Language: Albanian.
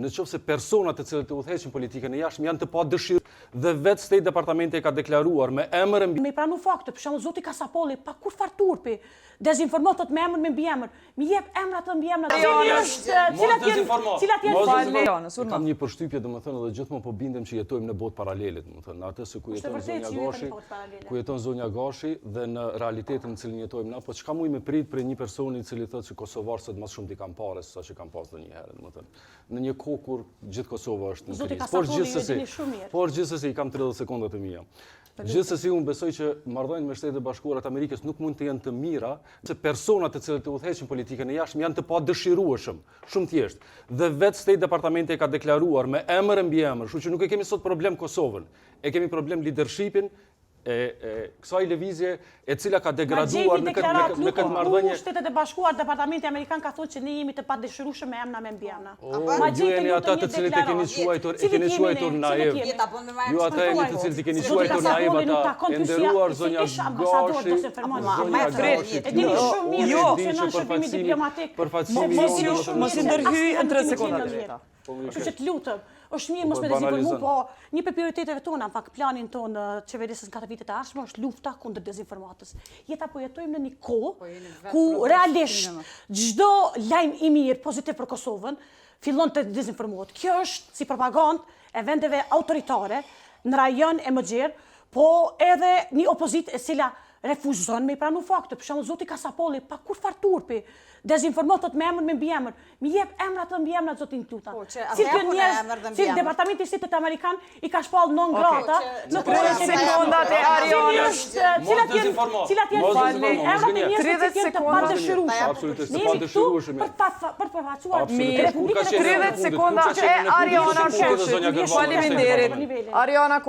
në qoftë se personat të cilët të udhëheqin politikën e jashtëm janë të padëshirë dhe vetë State Departamenti e ka deklaruar me emër e mbi. Me pranu fakte, për shembull zoti Kasapolli pa kur far turpi, dezinformatot me emër me mbiemër, mi jep emrat të mbiemrat. Cilat janë? Kam një përshtypje domethënë edhe gjithmonë po bindem që jetojmë në botë paralele, domethënë në atë se ku jeton zonja Gashi dhe në realitetin në cilin jetojmë na, po çka mund me prit për një person i cili thotë se kosovarët më shumë di kanë parë se sa që kanë pas ndonjëherë, domethënë. Në një kohë kur gjithë Kosova është në krizë. Por gjithsesi i kam 30 sekonda të mia. Gjithsesi unë besoj që marrëdhëniet me Shtetet e Bashkuara të Amerikës nuk mund të jenë të mira, se personat të cilët të udhëheqin politikën e jashtëm janë të padëshirueshëm, shumë thjesht. Dhe vetë State Departamenti e ka deklaruar me emër e mbiemër, kështu që nuk e kemi sot problem Kosovën, e kemi problem leadershipin e kësaj lëvizje e cila ka degraduar në këtë marrëdhënie. Shtetet e Bashkuara, Departamenti Amerikan ka thënë që ne jemi të padëshirueshëm me emra me mbiemra. Ju jeni ata të cilët e keni quajtur naiv. Ju ata jeni të cilët i keni quajtur naiv ata, e nderuar zonja Gashi. E dini shumë mirë se në shërbimi diplomatik. Mos i ndërhyj në 3 sekonda drejta. Kështu që të lutem, është mirë mos me dezinformu, po një për prioriteteve tona, në fakt planin tonë qeverisës në 4 vitet e ardhshme është lufta kundër dezinformatës. Jeta po jetojmë në një kohë ku realisht çdo lajm i mirë pozitiv për Kosovën fillon të dezinformohet. Kjo është si propagandë e vendeve autoritare në rajon e mëxher, po edhe një opozitë e cila refuzon me i pranu fakte. Për shembull zoti Kasapolli pa kur far turpi, dezinformatot me emër me mbiemër, mi jep emrat të mbiemrat zotin tuta. Si Departamenti i Shtetit Amerikan i ka shpall non grata në 30 sekondat e Arianës. Cilat janë emrat e njerëzve që të padëshirueshëm. Absolutisht të padëshirueshëm. Për përfaqësuar 30 sekonda e Arianës. Faleminderit. Ariana